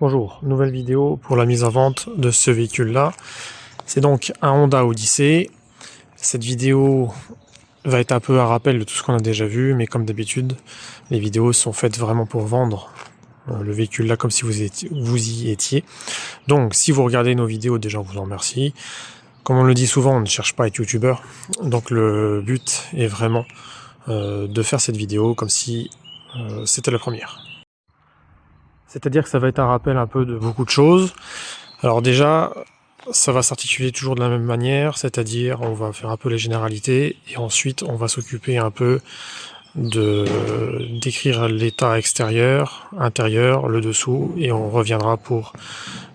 Bonjour, nouvelle vidéo pour la mise en vente de ce véhicule-là. C'est donc un Honda Odyssey. Cette vidéo va être un peu un rappel de tout ce qu'on a déjà vu, mais comme d'habitude, les vidéos sont faites vraiment pour vendre le véhicule-là comme si vous y étiez. Donc, si vous regardez nos vidéos, déjà, on vous en remercie. Comme on le dit souvent, on ne cherche pas à être youtubeur. Donc, le but est vraiment de faire cette vidéo comme si c'était la première. C'est-à-dire que ça va être un rappel un peu de beaucoup de choses. Alors déjà, ça va s'articuler toujours de la même manière, c'est-à-dire on va faire un peu les généralités et ensuite on va s'occuper un peu d'écrire l'état extérieur, intérieur, le dessous et on reviendra pour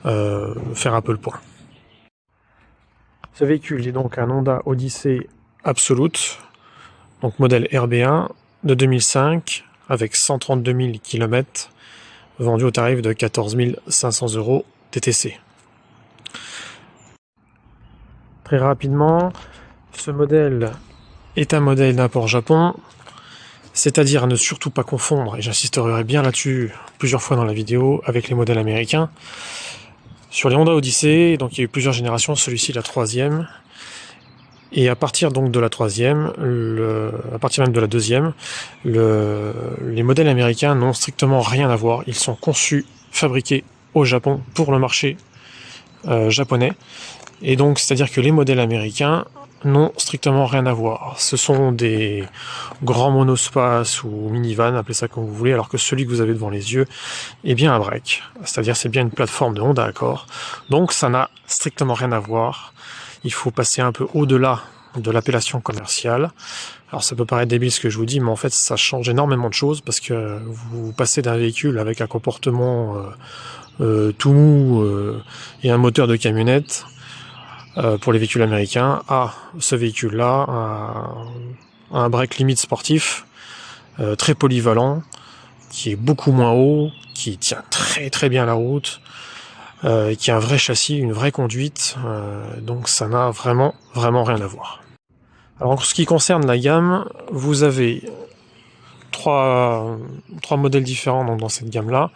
faire un peu le point. Ce véhicule est donc un Honda Odyssey Absolute, donc modèle RB1 de 2005 avec 132 000 km, vendu au tarif de 14 500 € TTC. Très rapidement, ce modèle est un modèle d'import Japon, c'est-à-dire à ne surtout pas confondre, et j'insisterai bien là-dessus plusieurs fois dans la vidéo, avec les modèles américains. Sur les Honda Odyssey, donc il y a eu plusieurs générations, celui-ci la troisième, et à partir donc de la troisième, à partir même de la deuxième, les modèles américains n'ont strictement rien à voir. Ils sont conçus, fabriqués au Japon pour le marché japonais. Et donc, c'est-à-dire que les modèles américains n'ont strictement rien à voir. Ce sont des grands monospaces ou minivans, appelez ça comme vous voulez, alors que celui que vous avez devant les yeux est bien un break. C'est-à-dire c'est bien une plateforme de Honda Accord. Donc ça n'a strictement rien à voir. Il faut passer un peu au-delà de l'appellation commerciale. Alors ça peut paraître débile ce que je vous dis, mais en fait ça change énormément de choses parce que vous passez d'un véhicule avec un comportement tout mou et un moteur de camionnette pour les véhicules américains à ce véhicule-là, un break limite sportif, très polyvalent, qui est beaucoup moins haut, qui tient très très bien la route, qui a un vrai châssis, une vraie conduite, donc ça n'a vraiment rien à voir. Alors en ce qui concerne la gamme, vous avez trois modèles différents dans cette gamme-là.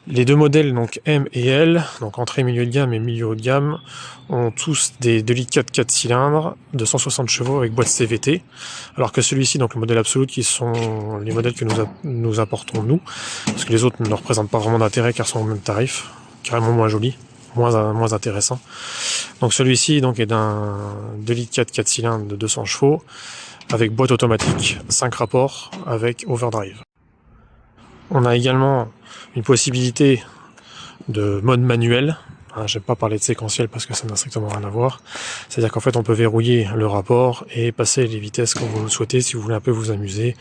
Les deux modèles, donc M et L, donc entrée milieu de gamme et milieu haut de gamme, ont tous des 2 litres 4 cylindres de 160 chevaux avec boîte CVT, alors que celui-ci, donc le modèle Absolute, qui sont les modèles que nous apportons nous, parce que les autres ne leur représentent pas vraiment d'intérêt car sont au même tarif, carrément moins joli, moins intéressant. Donc celui-ci donc est d'un 2 litres 4 cylindres de 200 chevaux, avec boîte automatique, 5 rapports, avec overdrive. On a également une possibilité de mode manuel. Je vais pas parler de séquentiel parce que ça n'a strictement rien à voir. C'est-à-dire qu'en fait on peut verrouiller le rapport et passer les vitesses comme vous le souhaitez si vous voulez un peu vous amuser.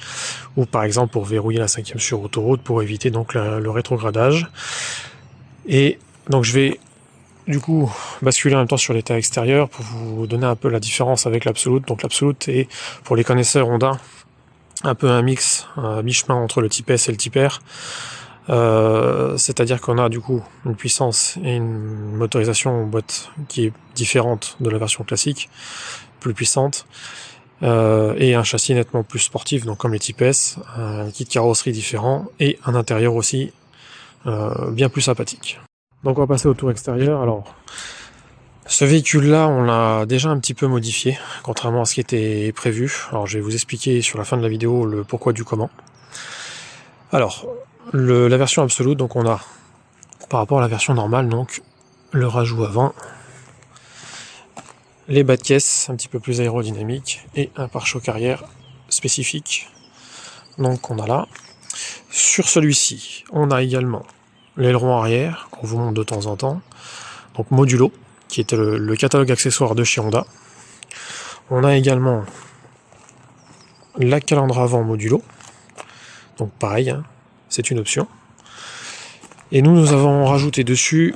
Ou par exemple pour verrouiller la 5e sur autoroute pour éviter donc le rétrogradage. Et donc je vais du coup basculer en même temps sur l'état extérieur pour vous donner un peu la différence avec l'Absolute. Donc l'Absolute est, pour les connaisseurs Honda, un peu un mix, un mi-chemin entre le Type S et le Type R. C'est-à-dire qu'on a du coup une puissance et une motorisation en boîte qui est différente de la version classique, plus puissante, et un châssis nettement plus sportif, donc comme les Type S, un kit carrosserie différent et un intérieur aussi bien plus sympathique. Donc on va passer au tour extérieur. Alors ce véhicule-là, on l'a déjà un petit peu modifié, contrairement à ce qui était prévu. Alors je vais vous expliquer sur la fin de la vidéo le pourquoi du comment. Alors, la version Absolute, donc on a, par rapport à la version normale, donc le rajout avant, les bas de caisse un petit peu plus aérodynamiques et un pare-choc arrière spécifique. Donc on a là. Sur celui-ci, on a également l'aileron arrière, qu'on vous montre de temps en temps, donc modulo, qui était le catalogue accessoire de chez Honda. On a également la calandre avant modulo, donc pareil, hein, c'est une option. Et nous avons rajouté dessus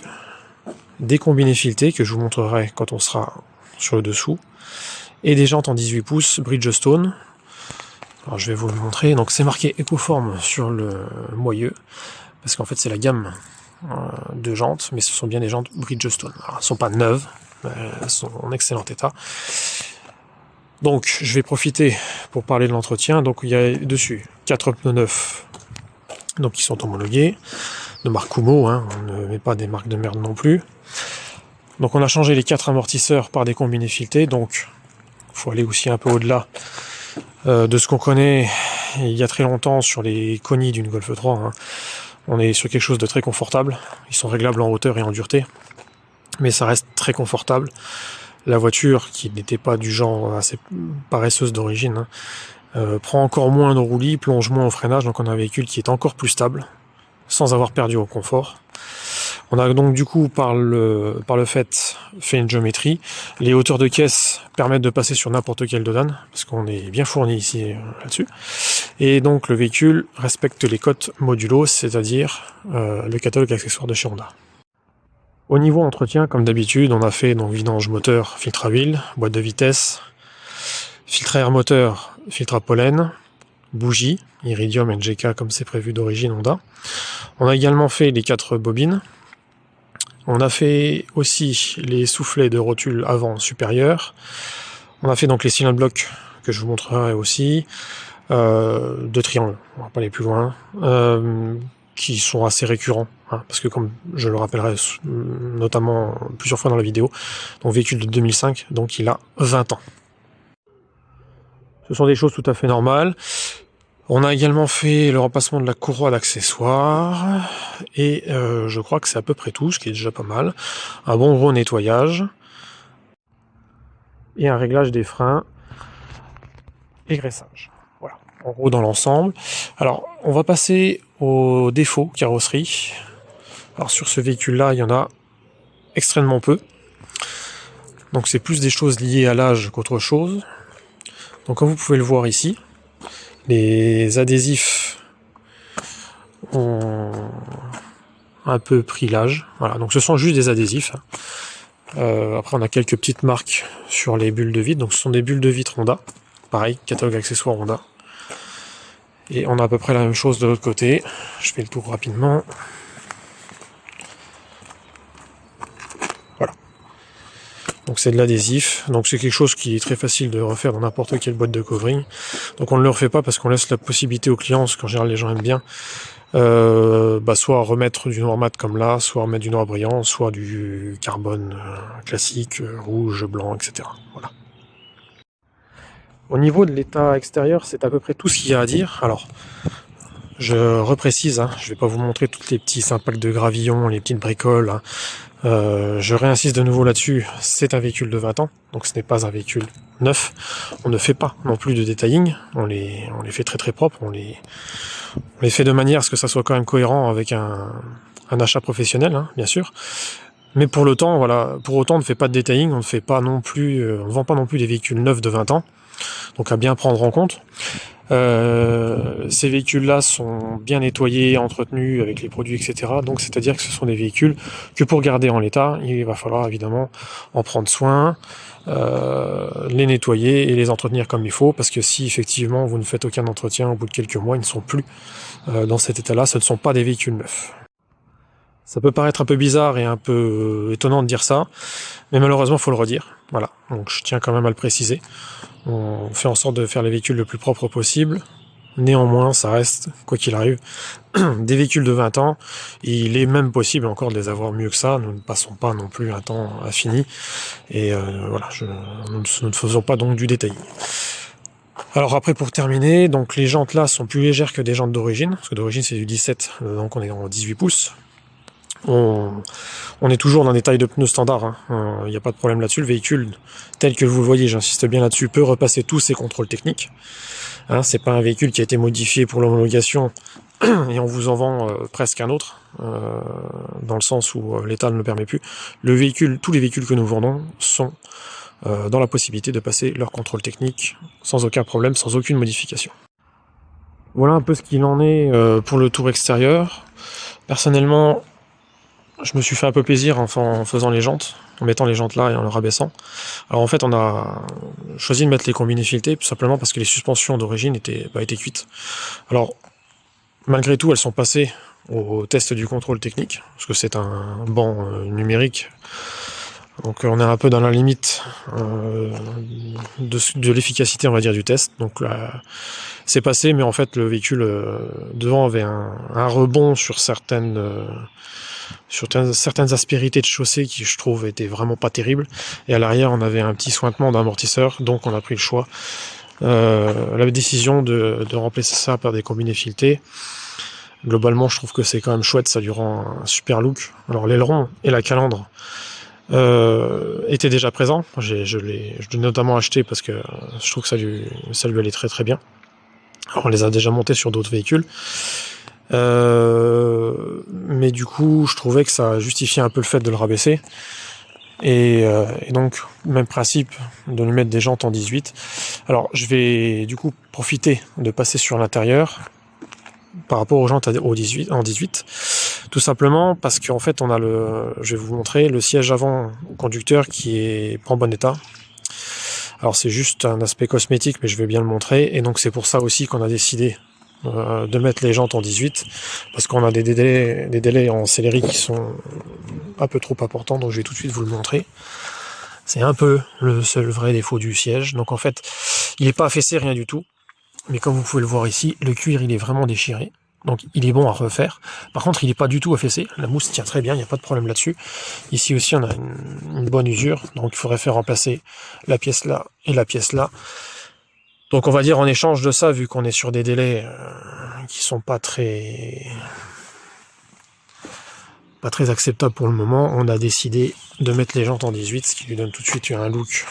des combinés filetés que je vous montrerai quand on sera sur le dessous, et des jantes en 18 pouces Bridgestone. Alors je vais vous le montrer. Donc c'est marqué Ecoform sur le moyeu, parce qu'en fait c'est la gamme de jantes, mais ce sont bien des jantes Bridgestone. Alors, elles ne sont pas neuves, elles sont en excellent état. Donc je vais profiter pour parler de l'entretien. Donc il y a dessus 4 pneus neufs, donc qui sont homologués, de marque Kumo, hein, on ne met pas des marques de merde non plus. Donc on a changé les 4 amortisseurs par des combinés filetés, donc il faut aller aussi un peu au-delà de ce qu'on connaît il y a très longtemps sur les Koni d'une Golf 3. Hein. On est sur quelque chose de très confortable, ils sont réglables en hauteur et en dureté, mais ça reste très confortable. La voiture, qui n'était pas du genre assez paresseuse d'origine, hein, prend encore moins de roulis, plonge moins au freinage, donc on a un véhicule qui est encore plus stable, sans avoir perdu au confort. On a donc du coup, par le fait une géométrie. Les hauteurs de caisse permettent de passer sur n'importe quel dodan, parce qu'on est bien fourni ici là-dessus. Et donc le véhicule respecte les cotes modulo, c'est-à-dire le catalogue accessoires de chez Honda. Au niveau entretien, comme d'habitude, on a fait donc vidange moteur, filtre à huile, boîte de vitesse, filtre à air moteur, filtre à pollen, bougie, iridium NGK comme c'est prévu d'origine Honda. On a également fait les 4 bobines. On a fait aussi les soufflets de rotule avant supérieur. On a fait donc les cylindres blocs que je vous montrerai aussi, de triangle, on va pas aller plus loin, qui sont assez récurrents, hein, parce que comme je le rappellerai notamment plusieurs fois dans la vidéo, donc véhicule de 2005, donc il a 20 ans. Ce sont des choses tout à fait normales. On a également fait le remplacement de la courroie d'accessoires, et je crois que c'est à peu près tout, ce qui est déjà pas mal. Un bon gros nettoyage, et un réglage des freins, et graissage. Voilà, en gros dans l'ensemble. Alors, on va passer aux défauts carrosserie. Alors sur ce véhicule-là, il y en a extrêmement peu. Donc c'est plus des choses liées à l'âge qu'autre chose. Donc comme vous pouvez le voir ici, les adhésifs ont un peu pris l'âge. Voilà, donc ce sont juste des adhésifs. Après on a quelques petites marques sur les bulles de vitre. Donc ce sont des bulles de vitre Honda. Pareil, catalogue accessoires Honda. Et on a à peu près la même chose de l'autre côté. Je fais le tour rapidement. Voilà. Donc c'est de l'adhésif. Donc c'est quelque chose qui est très facile de refaire dans n'importe quelle boîte de covering. Donc on ne le refait pas parce qu'on laisse la possibilité aux clients, ce qu'en général les gens aiment bien, soit remettre du noir mat comme là, soit remettre du noir brillant, soit du carbone classique, rouge, blanc, etc. Voilà. Au niveau de l'état extérieur, c'est à peu près tout ce qu'il y a à dire. Alors, je reprécise, hein, je vais pas vous montrer tous les petits impacts de gravillon, les petites bricoles. Hein. Je réinsiste de nouveau là-dessus, c'est un véhicule de 20 ans, donc ce n'est pas un véhicule neuf. On ne fait pas non plus de detailing, on les fait très très propres, on les fait de manière à ce que ça soit quand même cohérent avec un achat professionnel, hein, bien sûr. Mais pour l'autant, voilà, pour autant on ne fait pas de detailing, on ne fait pas non plus, on ne vend pas non plus des véhicules neufs de 20 ans. Donc à bien prendre en compte. Ces véhicules-là sont bien nettoyés, entretenus avec les produits, etc. Donc c'est-à-dire que ce sont des véhicules que pour garder en l'état, il va falloir évidemment en prendre soin, les nettoyer et les entretenir comme il faut, parce que si effectivement vous ne faites aucun entretien au bout de quelques mois, ils ne sont plus dans cet état-là, ce ne sont pas des véhicules neufs. Ça peut paraître un peu bizarre et un peu étonnant de dire ça, mais malheureusement il faut le redire. Voilà, donc je tiens quand même à le préciser. On fait en sorte de faire les véhicules le plus propre possible. Néanmoins, ça reste, quoi qu'il arrive, des véhicules de 20 ans. Et il est même possible encore de les avoir mieux que ça. Nous ne passons pas non plus un temps infini. Et voilà, nous ne faisons pas donc du détail. Alors après, pour terminer, donc les jantes là sont plus légères que des jantes d'origine. Parce que d'origine c'est du 17, donc on est en 18 pouces. On est toujours dans des tailles de pneus standards, hein. Il n'y a pas de problème là-dessus. Le véhicule, tel que vous le voyez, j'insiste bien là-dessus, peut repasser tous ses contrôles techniques. Hein, c'est pas un véhicule qui a été modifié pour l'homologation et on vous en vend presque un autre, dans le sens où l'État ne le permet plus. Tous les véhicules que nous vendons sont dans la possibilité de passer leur contrôle technique sans aucun problème, sans aucune modification. Voilà un peu ce qu'il en est pour le tour extérieur. Personnellement, je me suis fait un peu plaisir en faisant les jantes, en mettant les jantes là et en le rabaissant. Alors en fait, on a choisi de mettre les combinés filetés, tout simplement parce que les suspensions d'origine étaient cuites. Alors, malgré tout, elles sont passées au test du contrôle technique, parce que c'est un banc numérique Donc on est un peu dans la limite de l'efficacité, on va dire, du test. Donc là, c'est passé, mais en fait le véhicule devant avait un rebond sur certaines aspérités de chaussée qui, je trouve, étaient vraiment pas terribles. Et à l'arrière, on avait un petit sointement d'amortisseur, donc on a pris le choix, la décision de remplacer ça par des combinés filetés. Globalement, je trouve que c'est quand même chouette, ça lui rend un super look. Alors l'aileron et la calandre étaient déjà présents. Je l'ai notamment acheté parce que je trouve que ça lui allait très très bien. Alors, on les a déjà montés sur d'autres véhicules. Mais du coup, je trouvais que ça justifiait un peu le fait de le rabaisser. Et donc, même principe de lui mettre des jantes en 18. Alors, je vais du coup profiter de passer sur l'intérieur par rapport aux jantes en 18. Tout simplement parce qu'en fait, on a je vais vous montrer le siège avant conducteur qui est pas en bon état. Alors, c'est juste un aspect cosmétique, mais je vais bien le montrer. Et donc, c'est pour ça aussi qu'on a décidé de mettre les jantes en 18, parce qu'on a des délais en sellerie qui sont un peu trop importants, donc je vais tout de suite vous le montrer. C'est un peu le seul vrai défaut du siège. Donc en fait, il n'est pas affaissé, rien du tout, mais comme vous pouvez le voir ici, le cuir il est vraiment déchiré, donc il est bon à refaire. Par contre, il n'est pas du tout affaissé, la mousse tient très bien, il n'y a pas de problème là-dessus. Ici aussi, on a une bonne usure, donc il faudrait faire remplacer la pièce là et la pièce là. Donc on va dire en échange de ça, vu qu'on est sur des délais qui sont pas très acceptables pour le moment, on a décidé de mettre les jantes en 18, ce qui lui donne tout de suite un look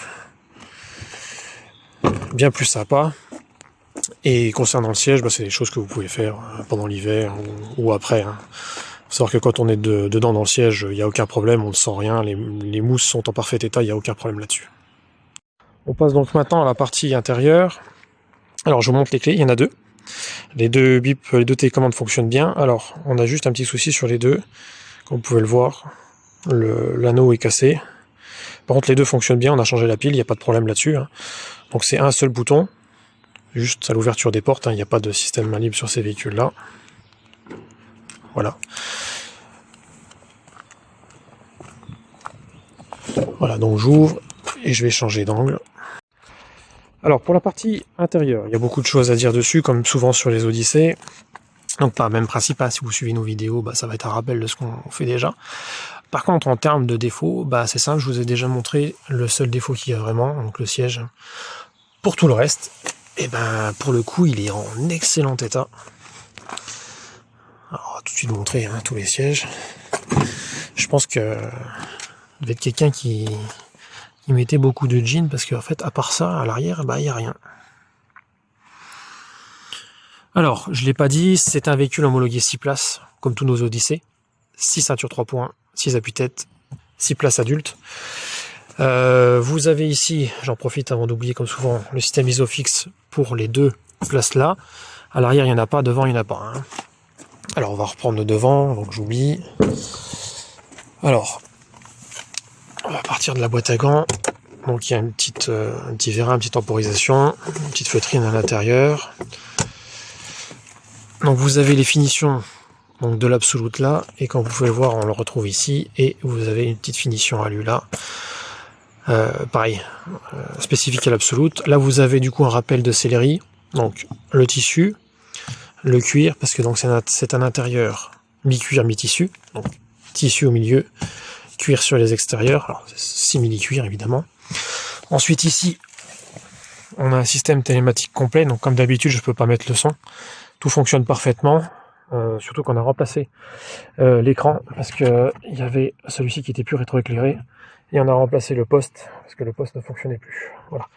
bien plus sympa. Et concernant le siège, c'est des choses que vous pouvez faire pendant l'hiver ou après. Faut savoir que quand on est dedans dans le siège, il n'y a aucun problème, on ne sent rien, les mousses sont en parfait état, il n'y a aucun problème là-dessus. On passe donc maintenant à la partie intérieure. Alors je vous montre les clés, il y en a deux. Les deux bips, les deux télécommandes fonctionnent bien. Alors on a juste un petit souci sur les deux. Comme vous pouvez le voir, l'anneau est cassé. Par contre les deux fonctionnent bien, on a changé la pile, il n'y a pas de problème là-dessus. Donc c'est un seul bouton, juste à l'ouverture des portes, il n'y a pas de système main libre sur ces véhicules-là. Voilà. Voilà, donc j'ouvre et je vais changer d'angle. Alors pour la partie intérieure, il y a beaucoup de choses à dire dessus, comme souvent sur les Odyssées. Donc par le même principe, si vous suivez nos vidéos, ça va être un rappel de ce qu'on fait déjà. Par contre, en termes de défauts, c'est simple, je vous ai déjà montré le seul défaut qu'il y a vraiment, donc le siège. Pour tout le reste, pour le coup, il est en excellent état. Alors, on va tout de suite vous montrer tous les sièges. Je pense que vous êtes quelqu'un qui mettait beaucoup de jeans, parce qu'en fait, à part ça, à l'arrière, il n'y a rien. Alors, je ne l'ai pas dit, c'est un véhicule homologué 6 places, comme tous nos Odyssées. 6 ceintures 3 points, 6 appuis-tête, 6 places adultes. Vous avez ici, j'en profite avant d'oublier comme souvent, le système ISOFIX pour les deux places là. À l'arrière, il n'y en a pas, devant, il n'y en a pas. Alors, on va reprendre le devant, donc j'oublie. Alors, on va partir de la boîte à gants. Donc, il y a un petit vérin, une petite temporisation, une petite feutrine à l'intérieur. Donc, vous avez les finitions donc de l'Absolute là, et comme vous pouvez le voir, on le retrouve ici, et vous avez une petite finition alu là. Pareil, spécifique à l'Absolute. Là, vous avez du coup un rappel de sellerie, donc le tissu, le cuir, parce que donc c'est un intérieur mi-cuir, mi-tissu, donc tissu au milieu, cuir sur les extérieurs, alors simili-cuir évidemment. Ensuite ici, on a un système télématique complet, donc comme d'habitude, je ne peux pas mettre le son. Tout fonctionne parfaitement, surtout qu'on a remplacé l'écran, parce que il y avait celui-ci qui était plus rétroéclairé, et on a remplacé le poste, parce que le poste ne fonctionnait plus. Voilà.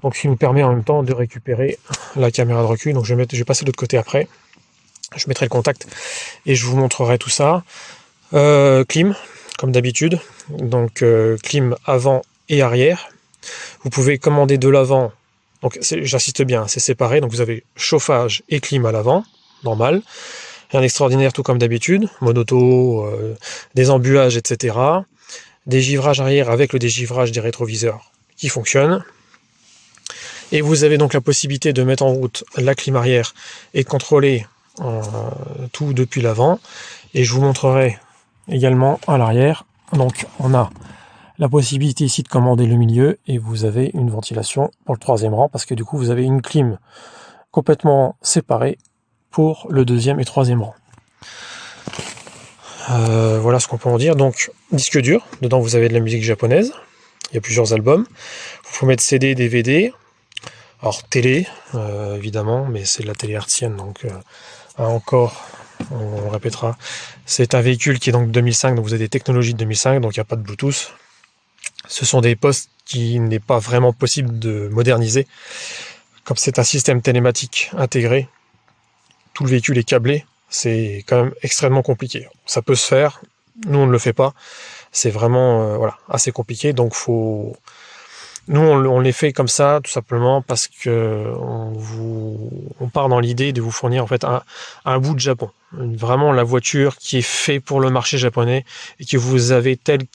Donc ce qui nous permet en même temps de récupérer la caméra de recul. Donc je vais passer de l'autre côté après. Je mettrai le contact et je vous montrerai tout ça. Clim, comme d'habitude. Donc clim avant et arrière. Vous pouvez commander de l'avant. Donc j'insiste bien, c'est séparé. Donc vous avez chauffage et clim à l'avant, normal. Un extraordinaire tout comme d'habitude. Monoto, des embuages, etc. Des givrages arrière avec le dégivrage des rétroviseurs qui fonctionne. Et vous avez donc la possibilité de mettre en route la clim arrière et de contrôler tout depuis l'avant. Et je vous montrerai également à l'arrière. Donc on a la possibilité ici de commander le milieu et vous avez une ventilation pour le 3e rang parce que du coup vous avez une clim complètement séparée pour le 2e et 3e rang. Voilà ce qu'on peut en dire. Donc disque dur, dedans vous avez de la musique japonaise, il y a plusieurs albums, vous pouvez mettre CD, DVD, alors télé évidemment, mais c'est de la télé hertzienne donc encore on répétera, c'est un véhicule qui est donc 2005, donc vous avez des technologies de 2005, donc il n'y a pas de Bluetooth. Ce sont des postes qui n'est pas vraiment possible de moderniser. Comme c'est un système télématique intégré, tout le véhicule est câblé, c'est quand même extrêmement compliqué. Ça peut se faire, nous on ne le fait pas, c'est vraiment voilà, assez compliqué, donc nous on les fait comme ça tout simplement parce que on part dans l'idée de vous fournir en fait un bout de Japon, vraiment la voiture qui est faite pour le marché japonais et que vous avez telle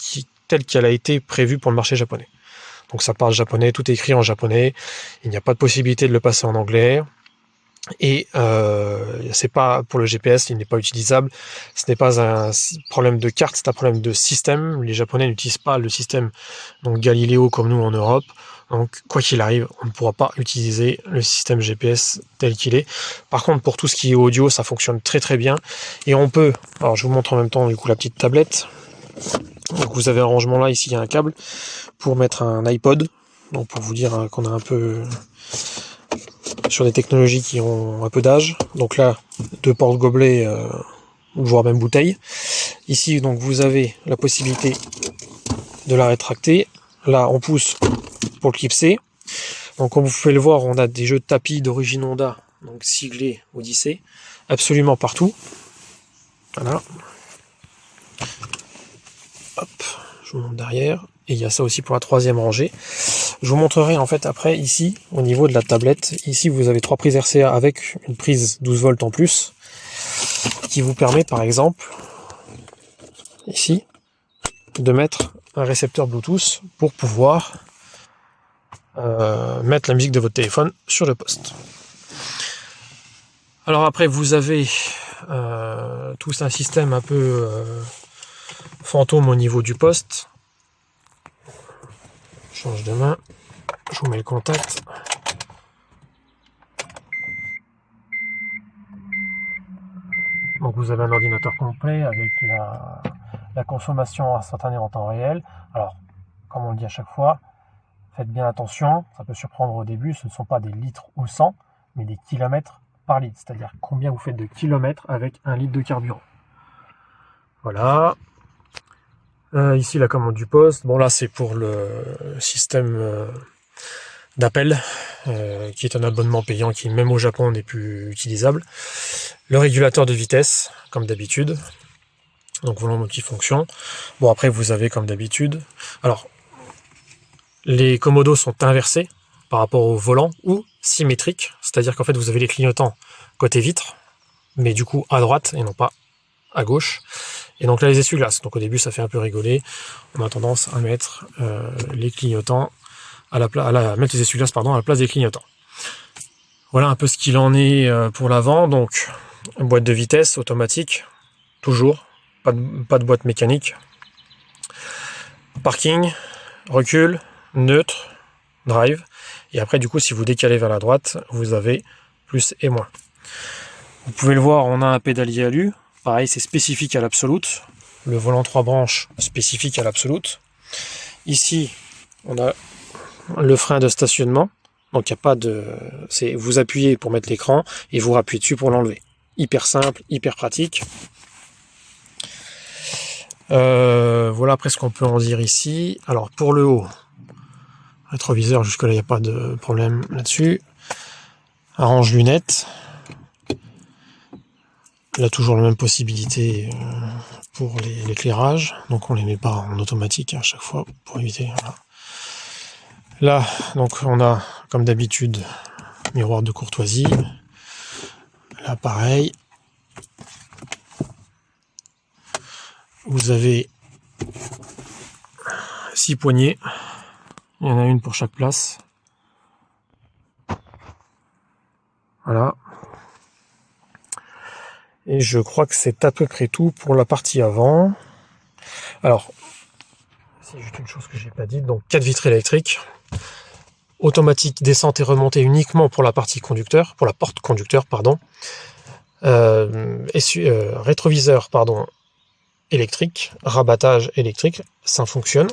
qu'elle a été prévue pour le marché japonais. Donc ça parle japonais, tout est écrit en japonais, il n'y a pas de possibilité de le passer en anglais. Et c'est pas pour le GPS, il n'est pas utilisable. Ce n'est pas un problème de carte, c'est un problème de système. Les Japonais n'utilisent pas le système donc Galileo comme nous en Europe. Donc quoi qu'il arrive, on ne pourra pas utiliser le système GPS tel qu'il est. Par contre, pour tout ce qui est audio, ça fonctionne très très bien. Et on peut, alors je vous montre en même temps du coup la petite tablette. Donc vous avez un rangement là, ici il y a un câble pour mettre un iPod. Donc pour vous dire qu'on a un peu sur des technologies qui ont un peu d'âge. Donc là, 2 porte-gobelets, voire même bouteilles. Ici, donc vous avez la possibilité de la rétracter. Là, on pousse pour le clipser. Donc comme vous pouvez le voir, on a des jeux de tapis d'origine Honda, donc siglés Odyssey, absolument partout. Voilà. Hop, je vous montre derrière. Et il y a ça aussi pour la 3e rangée. Je vous montrerai en fait après ici, au niveau de la tablette. Ici, vous avez 3 prises RCA avec une prise 12 volts en plus, qui vous permet par exemple, ici, de mettre un récepteur Bluetooth pour pouvoir mettre la musique de votre téléphone sur le poste. Alors après, vous avez tout un système un peu fantôme au niveau du poste. Je change de main, je vous mets le contact. Donc vous avez un ordinateur complet avec la consommation instantanée en temps réel. Alors, comme on le dit à chaque fois, faites bien attention, ça peut surprendre au début, ce ne sont pas des litres au 100, mais des kilomètres par litre, c'est-à-dire combien vous faites de kilomètres avec 1 litre de carburant. Voilà. Ici la commande du poste, bon là c'est pour le système d'appel, qui est un abonnement payant qui même au Japon n'est plus utilisable. Le régulateur de vitesse, comme d'habitude, donc volant multifonction. Bon après vous avez comme d'habitude, alors les commodos sont inversés par rapport au volant ou symétriques, c'est-à-dire qu'en fait vous avez les clignotants côté vitre, mais du coup à droite et non pas à gauche. Et donc là les essuie-glaces, donc au début ça fait un peu rigoler, on a tendance à mettre les clignotants mettre les essuie-glaces à la place des clignotants. Voilà un peu ce qu'il en est pour l'avant. Donc boîte de vitesse automatique, toujours, pas de boîte mécanique. Parking, recul, neutre, drive. Et après du coup si vous décalez vers la droite, vous avez plus et moins. Vous pouvez le voir, on a un pédalier alu. Pareil, c'est spécifique à l'Absolute. Le volant 3 branches, spécifique à l'Absolute. Ici, on a le frein de stationnement. Donc, il n'y a pas de... vous appuyez pour mettre l'écran et vous rappuyez dessus pour l'enlever. Hyper simple, hyper pratique. Voilà après ce qu'on peut en dire ici. Alors, pour le haut, rétroviseur, jusque-là, il n'y a pas de problème là-dessus. Arrange lunettes. Là, toujours la même possibilité pour l'éclairage. Donc, on les met pas en automatique à chaque fois pour éviter. Voilà. Là, donc, on a, comme d'habitude, miroir de courtoisie. Là, pareil. Vous avez 6 poignées. Il y en a une pour chaque place. Voilà. Et je crois que c'est à peu près tout pour la partie avant. Alors, C'est juste une chose que j'ai pas dite. Donc 4 vitres électriques, automatique descente et remontée uniquement pour la partie conducteur, pour la porte conducteur, pardon. Rétroviseur, pardon, électrique, rabattage électrique, ça fonctionne.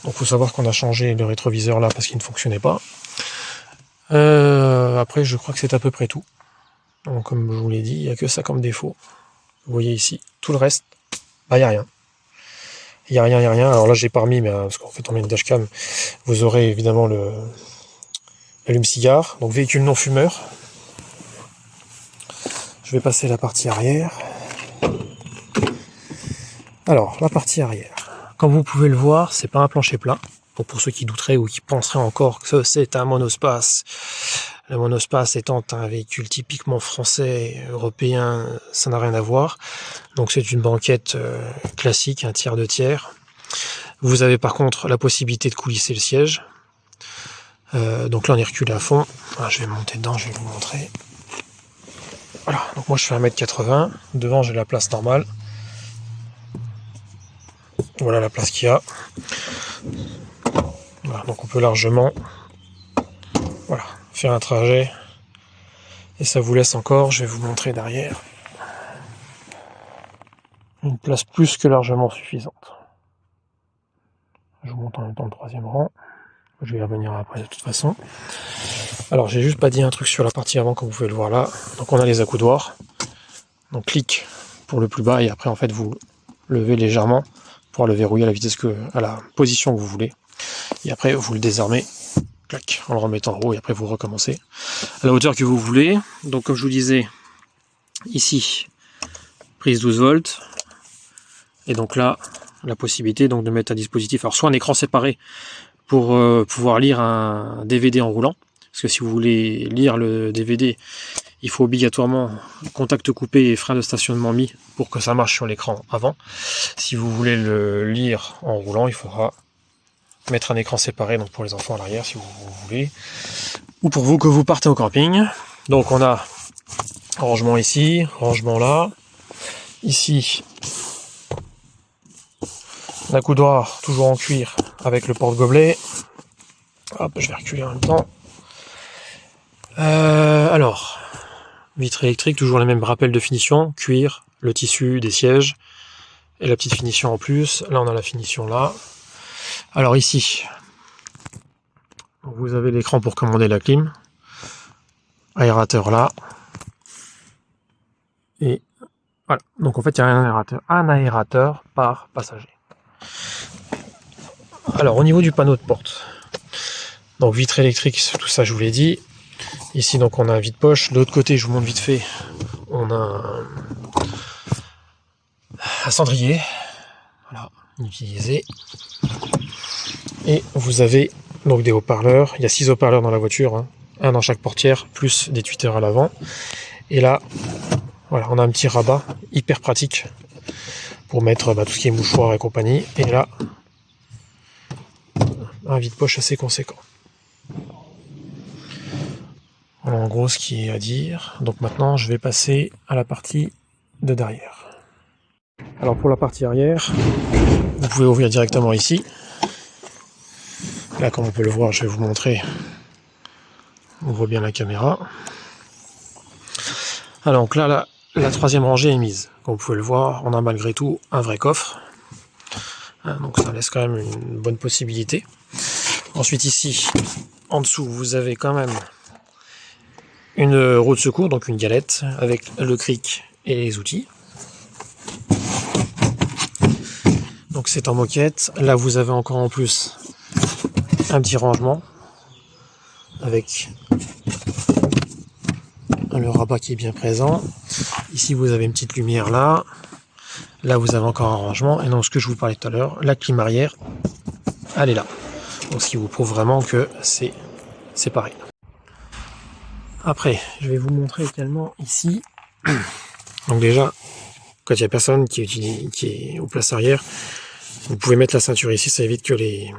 Donc faut savoir qu'on a changé le rétroviseur là parce qu'il ne fonctionnait pas. Après je crois que c'est à peu près tout. Donc comme je vous l'ai dit, il n'y a que ça comme défaut. Vous voyez ici, tout le reste, bah il n'y a rien. Il n'y a rien. Alors là j'ai pas remis, mais parce qu'en fait on met une dashcam, vous aurez évidemment l'allume-cigare, donc véhicule non fumeur. Je vais passer la partie arrière. Alors, la partie arrière. Comme vous pouvez le voir, c'est pas un plancher plat. Donc pour ceux qui douteraient ou qui penseraient encore que c'est un monospace, le monospace étant un véhicule typiquement français, européen, ça n'a rien à voir. Donc c'est une banquette classique, un tiers de tiers. Vous avez par contre la possibilité de coulisser le siège. Donc là on est reculé à fond. Alors, je vais monter dedans, je vais vous montrer. Voilà, donc moi je fais 1m80. Devant j'ai la place normale. Voilà la place qu'il y a. Voilà, donc on peut largement faire un trajet. Et ça vous laisse encore, je vais vous montrer derrière, une place plus que largement suffisante. Je vous montre en même temps le troisième rang. Je vais y revenir après de toute façon. Alors j'ai juste pas dit un truc sur la partie avant comme vous pouvez le voir là. Donc on a les accoudoirs. Donc clic pour le plus bas et après en fait vous levez légèrement pour le verrouiller à la position que vous voulez. Et après vous le désarmez, clac, en le remettant en haut et après vous recommencez à la hauteur que vous voulez. Donc comme je vous disais, ici prise 12 volts et donc là la possibilité donc de mettre un dispositif, alors soit un écran séparé pour pouvoir lire un DVD en roulant, parce que si vous voulez lire le DVD, il faut obligatoirement contact coupé et frein de stationnement mis pour que ça marche sur l'écran avant. Si vous voulez le lire en roulant, il faudra mettre un écran séparé, donc pour les enfants à l'arrière si vous voulez, ou pour vous que vous partez au camping. Donc on a rangement ici, rangement là, ici l'accoudoir toujours en cuir avec le porte-gobelet. Hop, je vais reculer en même temps. Alors, vitre électrique, toujours les mêmes rappels de finition, cuir, le tissu des sièges et la petite finition en plus. Là on a la finition là. Alors ici, vous avez l'écran pour commander la clim, aérateur là, et voilà. Donc en fait il y a un aérateur par passager. Alors au niveau du panneau de porte, donc vitre électrique, tout ça je vous l'ai dit. Ici donc on a un vide-poche. De l'autre côté, je vous montre vite fait, on a un cendrier, voilà, utilisé. Et vous avez donc des haut-parleurs. Il y a 6 haut-parleurs dans la voiture, hein. Un dans chaque portière, plus des tweeters à l'avant. Et là, voilà, on a un petit rabat hyper pratique pour mettre tout ce qui est mouchoir et compagnie. Et là, un vide-poche assez conséquent. Voilà en gros ce qui est à dire. Donc maintenant, je vais passer à la partie de derrière. Alors pour la partie arrière, vous pouvez ouvrir directement ici. Là, comme on peut le voir, je vais vous montrer. On voit bien la caméra. Alors donc là, la troisième rangée est mise. Comme vous pouvez le voir, on a malgré tout un vrai coffre. Donc ça laisse quand même une bonne possibilité. Ensuite ici, en dessous, vous avez quand même une roue de secours, donc une galette, avec le cric et les outils. Donc c'est en moquette. Là vous avez encore en plus un petit rangement avec le rabat qui est bien présent. Ici vous avez une petite lumière là. Là vous avez encore un rangement. Et donc ce que je vous parlais tout à l'heure, la clim arrière, elle est là. Donc ce qui vous prouve vraiment que c'est pareil. Après, je vais vous montrer également ici. Donc déjà, quand il n'y a personne qui est aux places arrière, vous pouvez mettre la ceinture ici, ça évite que les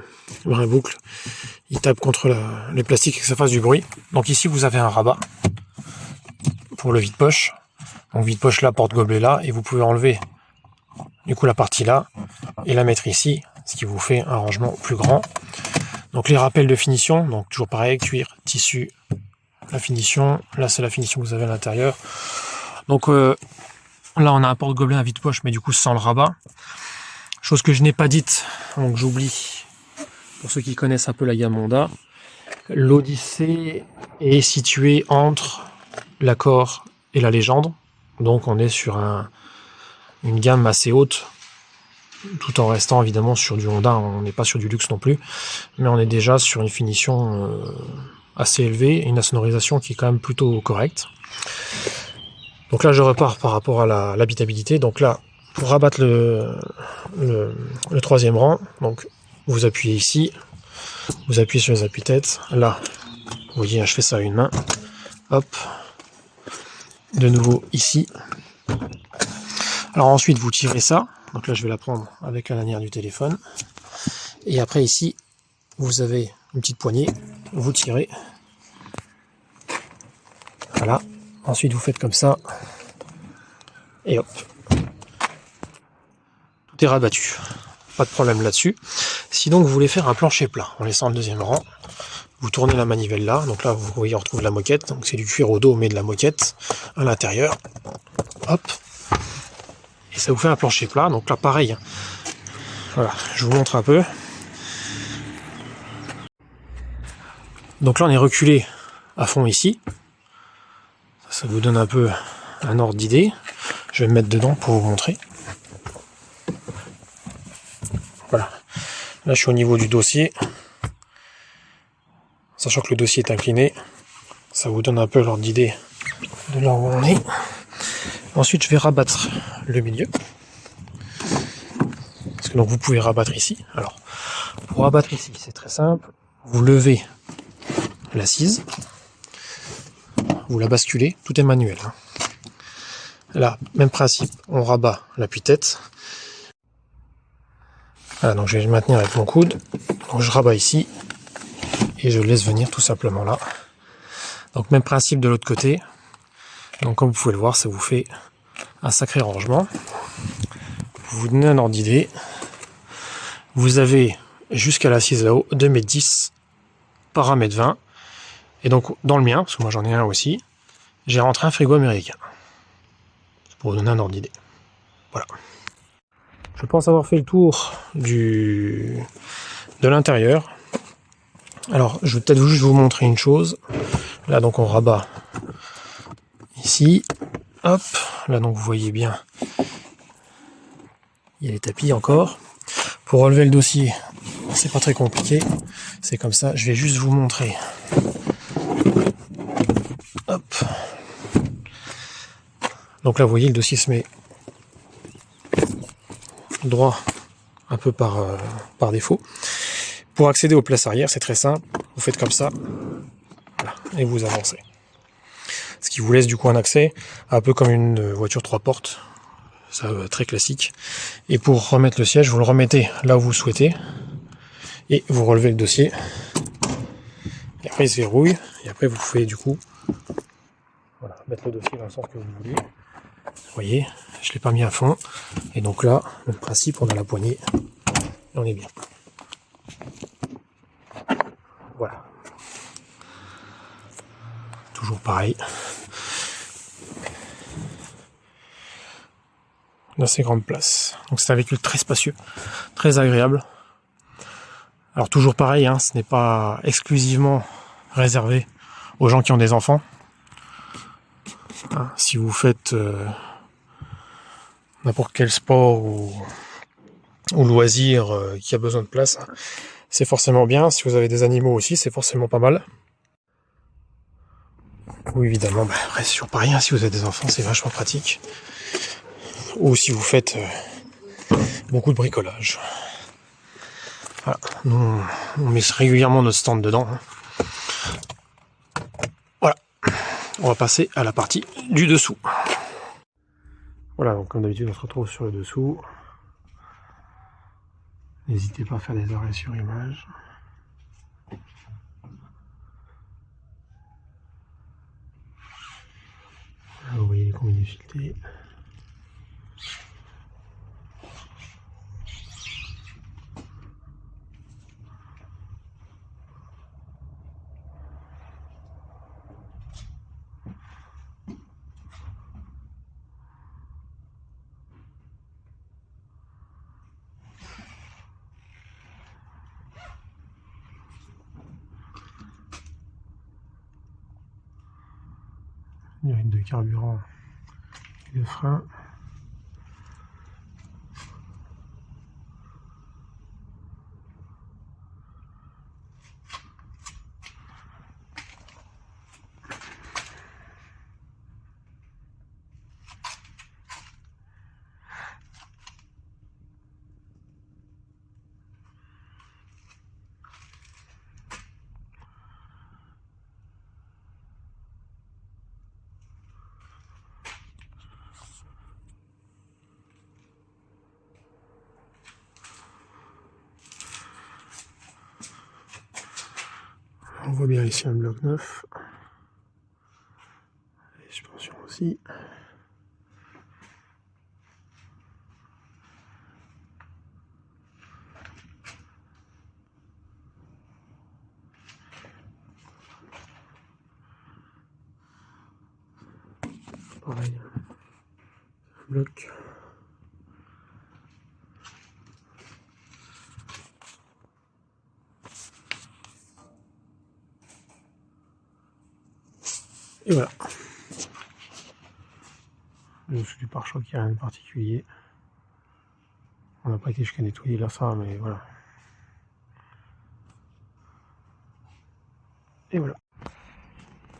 boucles ils tapent contre les plastiques et que ça fasse du bruit. Donc ici vous avez un rabat pour le vide-poche. Donc vide-poche là, porte-gobelet là, et vous pouvez enlever du coup la partie là et la mettre ici, ce qui vous fait un rangement plus grand. Donc les rappels de finition, donc toujours pareil, cuir, tissu, la finition. Là c'est la finition que vous avez à l'intérieur. Donc là on a un porte-gobelet à vide-poche, mais du coup sans le rabat. Chose que je n'ai pas dite, donc j'oublie. Pour ceux qui connaissent un peu la gamme Honda, l'Odyssée est située entre l'Accord et la Légende. Donc on est sur une gamme assez haute, tout en restant évidemment sur du Honda. On n'est pas sur du luxe non plus, mais on est déjà sur une finition assez élevée et une sonorisation qui est quand même plutôt correcte. Donc là je repars par rapport à l'habitabilité. Donc là, pour rabattre le troisième rang, donc vous appuyez ici, vous appuyez sur les appuis-têtes. Là, vous voyez, je fais ça à une main. Hop. De nouveau ici. Alors ensuite, vous tirez ça. Donc là, je vais la prendre avec la lanière du téléphone. Et après ici, vous avez une petite poignée. Vous tirez. Voilà. Ensuite, vous faites comme ça. Et hop. Tout est rabattu. Pas de problème là-dessus. Si donc vous voulez faire un plancher plat en laissant le deuxième rang, vous tournez la manivelle là. Donc là, vous voyez, on retrouve la moquette. Donc c'est du cuir au dos, mais de la moquette à l'intérieur. Hop. Et ça vous fait un plancher plat. Donc là, pareil. Voilà, je vous montre un peu. Donc là, on est reculé à fond ici. Ça vous donne un peu un ordre d'idée. Je vais me mettre dedans pour vous montrer. Voilà. Là, je suis au niveau du dossier. Sachant que le dossier est incliné, ça vous donne un peu l'ordre d'idée de là où on est. Ensuite, je vais rabattre le milieu. Parce que donc vous pouvez rabattre ici. Alors, pour rabattre ici, c'est très simple. Vous levez l'assise, vous la basculez, tout est manuel. Là, même principe, on rabat l'appui-tête. Voilà, donc je vais le maintenir avec mon coude. Donc je rabats ici et je laisse venir tout simplement là. Donc même principe de l'autre côté. Donc comme vous pouvez le voir, ça vous fait un sacré rangement. Vous vous donnez un ordre d'idée. Vous avez jusqu'à l'assise là-haut 2,10 m par 1,20 m. Et donc dans le mien, parce que moi j'en ai un aussi, j'ai rentré un frigo américain. Pour vous donner un ordre d'idée. Voilà. Je pense avoir fait le tour de l'intérieur. Alors, je vais peut-être juste vous montrer une chose. Là, donc, on rabat ici. Hop. Là, donc, vous voyez bien. Il y a les tapis encore. Pour relever le dossier, c'est pas très compliqué. C'est comme ça. Je vais juste vous montrer. Hop. Donc là, vous voyez, le dossier se met droit un peu par défaut. Pour accéder aux places arrière, c'est très simple. Vous faites comme ça. Voilà, et vous avancez. Ce qui vous laisse du coup un accès un peu comme une voiture 3 portes. Ça, très classique. Et pour remettre le siège, vous le remettez là où vous souhaitez. Et vous relevez le dossier. Et après, il se verrouille. Et après, vous pouvez du coup voilà, mettre le dossier dans le sens que vous voulez. Vous voyez, je ne l'ai pas mis à fond. Et donc là, le principe, on a la poignée. Et on est bien. Voilà. Toujours pareil. Une assez grande place. Donc c'est un véhicule très spacieux, très agréable. Alors toujours pareil, hein, ce n'est pas exclusivement réservé aux gens qui ont des enfants. Hein, si vous faites n'importe quel sport ou loisir qui a besoin de place, c'est forcément bien. Si vous avez des animaux aussi, c'est forcément pas mal. Ou évidemment, après c'est toujours pareil, hein, si vous avez des enfants, c'est vachement pratique. Ou si vous faites beaucoup de bricolage. Voilà, nous, on met régulièrement notre stand dedans. Voilà, on va passer à la partie du dessous. Voilà, donc comme d'habitude, on se retrouve sur le dessous. N'hésitez pas à faire des arrêts sur image. Là, vous voyez les combinaisons filetées. Urine de carburant et de frein. On voit bien ici un bloc neuf. Les suspensions aussi. Pareil. Un bloc. Et voilà. Le dessous du pare-choc, il n'y a rien de particulier. On n'a pas été jusqu'à nettoyer là ça, mais voilà. Et voilà.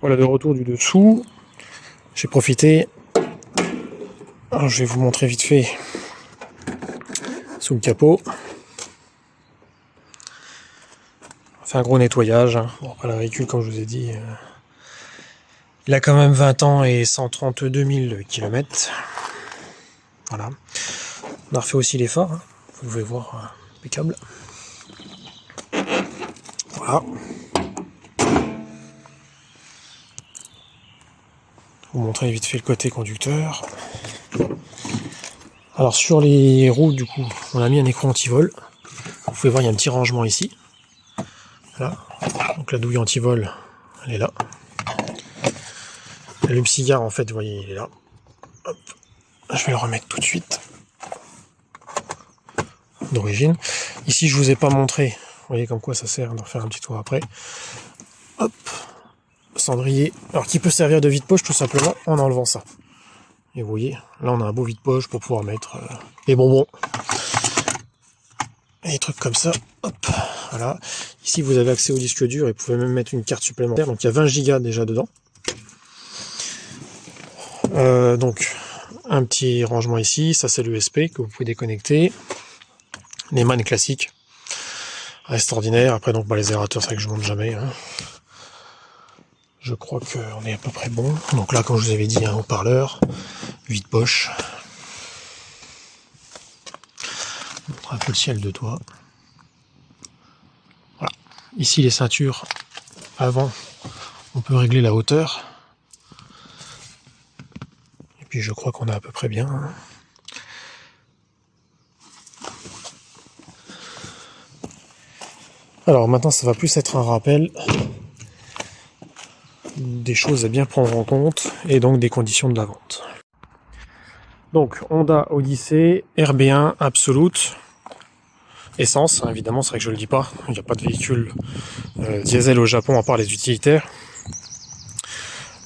Voilà de retour du dessous. J'ai profité. Alors je vais vous montrer vite fait sous le capot. On fait un gros nettoyage. Bon, après, le véhicule, comme je vous ai dit, il a quand même 20 ans et 132 000 km. Voilà. On a refait aussi les phares. Vous pouvez voir, impeccable. Voilà. Vous montrer vite fait le côté conducteur. Alors sur les roues, du coup, on a mis un écran anti-vol. Vous pouvez voir, il y a un petit rangement ici. Voilà. Donc la douille anti-vol, elle est là. L'allume-cigare, en fait, vous voyez, il est là. Hop. Je vais le remettre tout de suite. D'origine. Ici, je vous ai pas montré. Vous voyez comme quoi ça sert d'en faire un petit tour après. Hop. Cendrier. Alors, qui peut servir de vide-poche tout simplement en enlevant ça. Et vous voyez, là, on a un beau vide-poche pour pouvoir mettre les bonbons. Et des trucs comme ça. Hop. Voilà. Ici, vous avez accès au disque dur et vous pouvez même mettre une carte supplémentaire. Donc, il y a 20 Go déjà dedans. Donc, un petit rangement ici. Ça, c'est l'USB que vous pouvez déconnecter. Les mannes classiques. Reste ordinaire. Après, donc, les aérateurs, c'est vrai que je ne monte jamais. Hein. Je crois qu'on est à peu près bon. Donc là, comme je vous avais dit, un haut-parleur. Vide-poche. Un peu le ciel de toit. Voilà. Ici, les ceintures avant, on peut régler la hauteur. Et puis, je crois qu'on est à peu près bien. Alors maintenant, ça va plus être un rappel des choses à bien prendre en compte et donc des conditions de la vente. Donc Honda Odyssey RB1 Absolute essence, évidemment, c'est vrai que je ne le dis pas, il n'y a pas de véhicule diesel au Japon à part les utilitaires.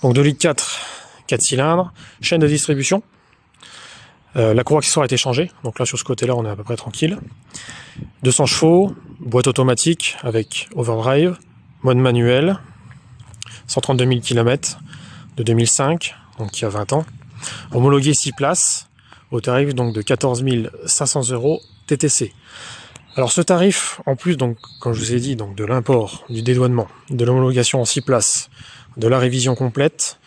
Donc 2,4 litres, 4 cylindres, chaîne de distribution. La cour accessoire a été changée, donc là sur ce côté-là on est à peu près tranquille. 200 chevaux, boîte automatique avec overdrive, mode manuel, 132 000 km de 2005, donc il y a 20 ans. Homologué 6 places, au tarif donc de 14 500 € TTC. Alors ce tarif, en plus, donc, comme je vous ai dit, donc de l'import, du dédouanement, de l'homologation en 6 places, de la révision complète,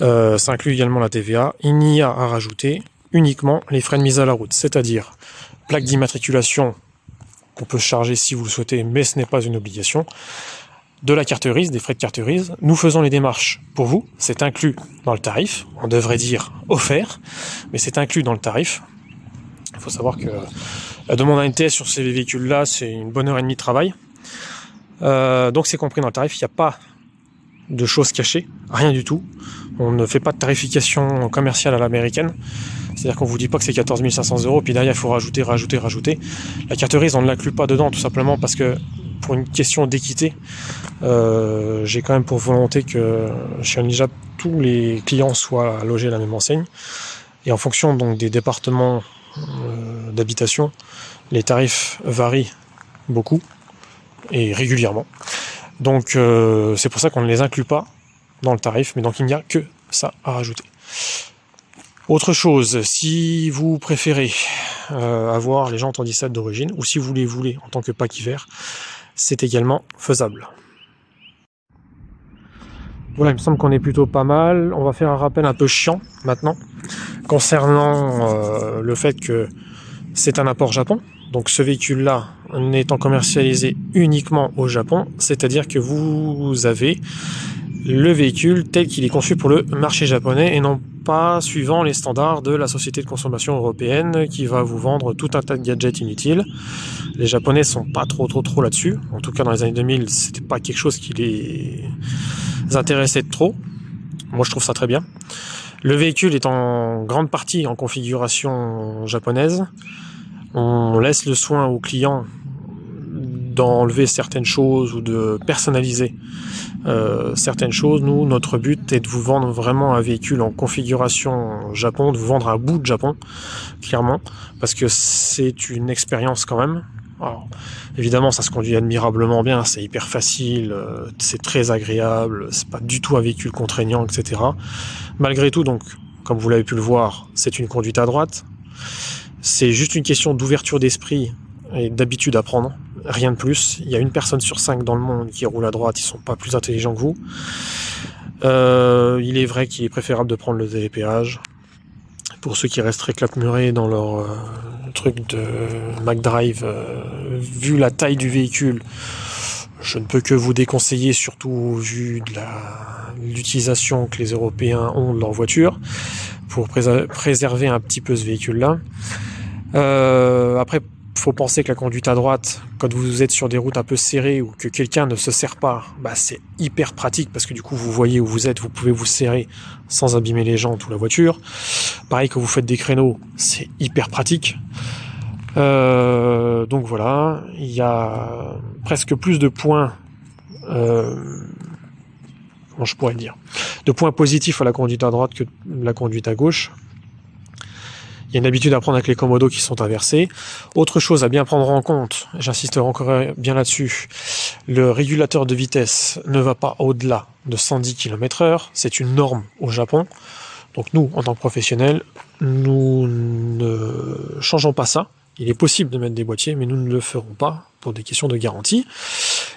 ça inclut également la TVA. Il n'y a à rajouter uniquement les frais de mise à la route, c'est-à-dire plaque d'immatriculation qu'on peut charger si vous le souhaitez, mais ce n'est pas une obligation. De la carte grise, des frais de carte grise. Nous faisons les démarches pour vous, c'est inclus dans le tarif, on devrait dire offert, mais c'est inclus dans le tarif. Il faut savoir que la demande à NTS sur ces véhicules-là, c'est une bonne heure et demie de travail. Donc c'est compris dans le tarif, il n'y a pas de choses cachées, rien du tout. On ne fait pas de tarification commerciale à l'américaine. C'est-à-dire qu'on vous dit pas que c'est 14 500 €, puis derrière il faut rajouter. La carte grise, on ne l'inclut pas dedans, tout simplement parce que pour une question d'équité, j'ai quand même pour volonté que chez Onlijap, tous les clients soient logés à la même enseigne. Et en fonction donc des départements d'habitation, les tarifs varient beaucoup et régulièrement. Donc c'est pour ça qu'on ne les inclut pas dans le tarif, mais donc il n'y a que ça à rajouter. Autre chose, si vous préférez avoir les jantes en 17 d'origine, ou si vous les voulez en tant que pack hiver, c'est également faisable. Voilà, il me semble qu'on est plutôt pas mal. On va faire un rappel un peu chiant maintenant, concernant le fait que c'est un import Japon. Donc ce véhicule-là n'étant commercialisé uniquement au Japon, c'est-à-dire que vous avez le véhicule tel qu'il est conçu pour le marché japonais et non pas suivant les standards de la société de consommation européenne qui va vous vendre tout un tas de gadgets inutiles. Les Japonais sont pas trop là-dessus. En tout cas dans les années 2000, c'était pas quelque chose qui les intéressait trop. Moi je trouve ça très bien. Le véhicule est en grande partie en configuration japonaise. On laisse le soin au client d'enlever certaines choses ou de personnaliser certaines choses. Nous, notre but est de vous vendre vraiment un véhicule en configuration Japon, de vous vendre un bout de Japon, clairement, parce que c'est une expérience quand même. Alors, évidemment, ça se conduit admirablement bien, c'est hyper facile, c'est très agréable, c'est pas du tout un véhicule contraignant, etc. Malgré tout, donc, comme vous l'avez pu le voir, c'est une conduite à droite. C'est juste une question d'ouverture d'esprit et d'habitude à prendre, rien de plus. Il y a une personne sur 5 dans le monde qui roule à droite, ils sont pas plus intelligents que vous. Il est vrai qu'il est préférable de prendre le télépéage. Pour ceux qui resteraient clapmurés dans leur truc de McDrive, vu la taille du véhicule, je ne peux que vous déconseiller, surtout vu de l'utilisation que les Européens ont de leur voiture, pour préserver un petit peu ce véhicule-là. Après, faut penser que la conduite à droite, quand vous êtes sur des routes un peu serrées ou que quelqu'un ne se serre pas, bah c'est hyper pratique parce que du coup vous voyez où vous êtes, vous pouvez vous serrer sans abîmer les jantes ou la voiture. Pareil, quand vous faites des créneaux, c'est hyper pratique. Donc voilà, il y a presque plus de points, comment je pourrais le dire, de points positifs à la conduite à droite que la conduite à gauche. Il y a une habitude à prendre avec les commodos qui sont inversés. Autre chose à bien prendre en compte, j'insisterai encore bien là-dessus, le régulateur de vitesse ne va pas au-delà de 110 km/h. C'est une norme au Japon. Donc nous, en tant que professionnels, nous ne changeons pas ça. Il est possible de mettre des boîtiers, mais nous ne le ferons pas pour des questions de garantie.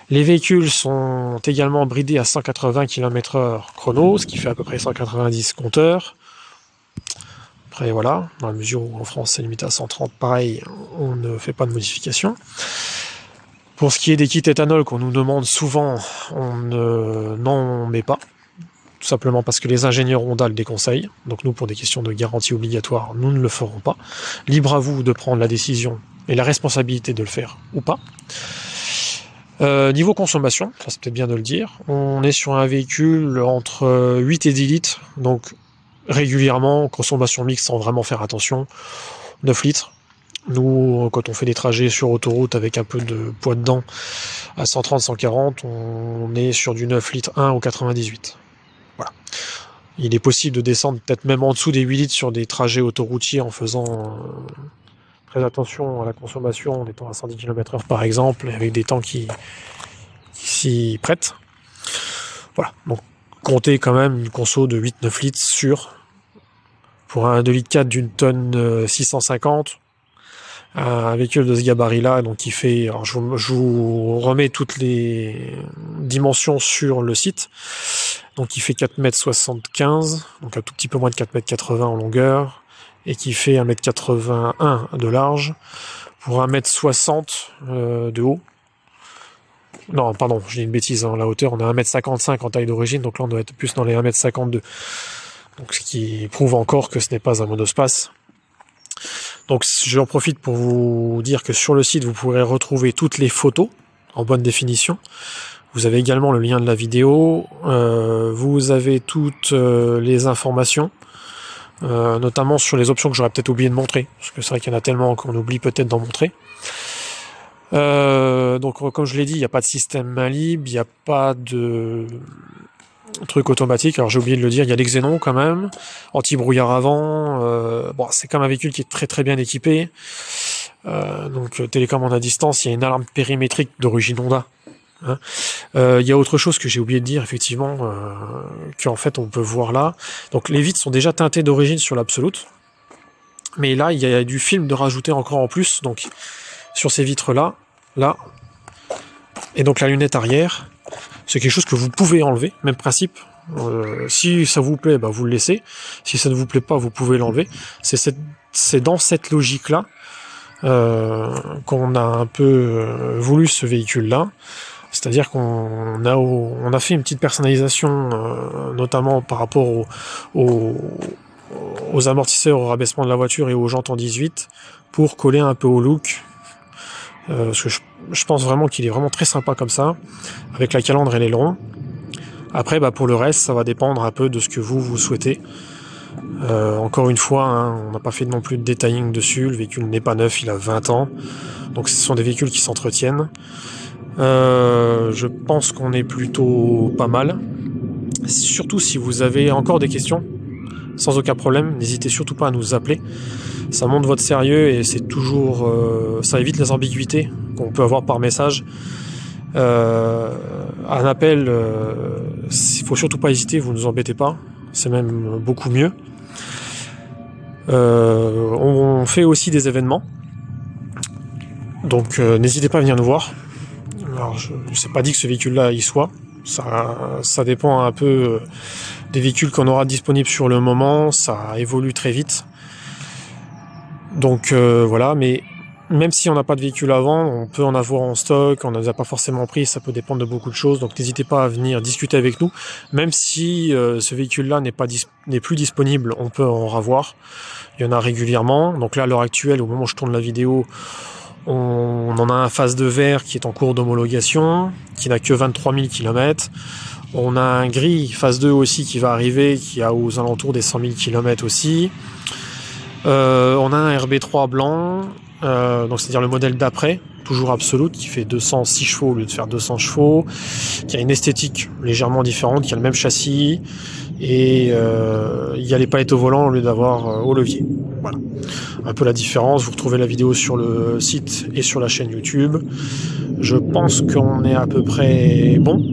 Les véhicules sont également bridés à 180 km/h chrono, ce qui fait à peu près 190 compteurs. Après voilà, dans la mesure où en France c'est limité à 130, pareil, on ne fait pas de modification. Pour ce qui est des kits éthanol qu'on nous demande souvent, on n'en met pas. Tout simplement parce que les ingénieurs Honda le déconseillent. Donc nous, pour des questions de garantie obligatoire, nous ne le ferons pas. Libre à vous de prendre la décision et la responsabilité de le faire ou pas. Niveau consommation, ça c'est peut-être bien de le dire, on est sur un véhicule entre 8 et 10 litres, donc régulièrement, consommation mixte sans vraiment faire attention, 9 litres. Nous, quand on fait des trajets sur autoroute avec un peu de poids dedans, à 130-140, on est sur du 9 litres 1 au 98. Voilà. Il est possible de descendre peut-être même en dessous des 8 litres sur des trajets autoroutiers en faisant très attention à la consommation, en étant à 110 km/h par exemple, et avec des temps qui s'y prêtent. Voilà, donc comptez quand même une conso de 8-9 litres sur pour un 2,4 litres d'une tonne 650, un véhicule de ce gabarit-là, donc qui fait, alors je vous remets toutes les dimensions sur le site, donc il fait 4,75 m, donc un tout petit peu moins de 4,80 m en longueur, et qui fait 1,81 m de large, pour 1,60 m de haut. Non, pardon, j'ai une bêtise, la hauteur, on a 1,55 m en taille d'origine, donc là on doit être plus dans les 1,52 m. Donc ce qui prouve encore que ce n'est pas un monospace. Donc j'en profite pour vous dire que sur le site, vous pourrez retrouver toutes les photos en bonne définition. Vous avez également le lien de la vidéo. Vous avez toutes les informations, notamment sur les options que j'aurais peut-être oublié de montrer, parce que c'est vrai qu'il y en a tellement qu'on oublie peut-être d'en montrer. Donc comme je l'ai dit, il n'y a pas de système main libre, il n'y a pas de truc automatique. Alors j'ai oublié de le dire, il y a des xénons quand même, anti-brouillard avant. Bon, c'est comme un véhicule qui est très très bien équipé. Donc télécommande à distance, il y a une alarme périmétrique d'origine Honda. Hein. Il y a autre chose que j'ai oublié de dire, effectivement, qu'en fait on peut voir là. Donc les vitres sont déjà teintées d'origine sur l'Absolute. Mais là, il y a du film de rajouter encore en plus. Donc sur ces vitres-là, là, et donc la lunette arrière, c'est quelque chose que vous pouvez enlever, même principe. Si ça vous plaît, bah, vous le laissez. Si ça ne vous plaît pas, vous pouvez l'enlever. C'est dans cette logique-là qu'on a un peu voulu ce véhicule-là. C'est-à-dire qu'on a fait une petite personnalisation, notamment par rapport aux amortisseurs, au rabaissement de la voiture et aux jantes en 18, pour coller un peu au look. Parce que je pense vraiment qu'il est vraiment très sympa comme ça, avec la calandre et l'aileron. Après, bah, pour le reste, ça va dépendre un peu de ce que vous souhaitez. Encore une fois, hein, on n'a pas fait non plus de detailing dessus, le véhicule n'est pas neuf, il a 20 ans, donc ce sont des véhicules qui s'entretiennent. Je pense qu'on est plutôt pas mal. Surtout si vous avez encore des questions, sans aucun problème, n'hésitez surtout pas à nous appeler. Ça montre votre sérieux et c'est toujours, ça évite les ambiguïtés qu'on peut avoir par message. Un appel, il faut surtout pas hésiter, vous ne nous embêtez pas, c'est même beaucoup mieux. On fait aussi des événements, donc n'hésitez pas à venir nous voir. Alors je ne sais pas dit que ce véhicule-là y soit, ça dépend un peu des véhicules qu'on aura disponibles sur le moment, ça évolue très vite. Donc voilà, mais même si on n'a pas de véhicule à vendre, on peut en avoir en stock, on ne les a pas forcément pris, ça peut dépendre de beaucoup de choses, donc n'hésitez pas à venir discuter avec nous, même si ce véhicule-là n'est plus disponible, on peut en ravoir, il y en a régulièrement, donc là à l'heure actuelle, au moment où je tourne la vidéo, on en a un phase de verre qui est en cours d'homologation, qui n'a que 23 000 km, on a un gris phase 2 aussi qui va arriver, qui a aux alentours des 100 000 km aussi. On a un RB3 blanc, donc c'est-à-dire le modèle d'après, toujours Absolute, qui fait 206 chevaux au lieu de faire 200 chevaux, qui a une esthétique légèrement différente, qui a le même châssis, et il y a les palettes au volant au lieu d'avoir au levier. Voilà, un peu la différence. Vous retrouvez la vidéo sur le site et sur la chaîne YouTube. Je pense qu'on est à peu près bon.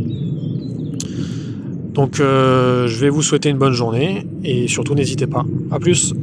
Donc je vais vous souhaiter une bonne journée, et surtout n'hésitez pas. À plus.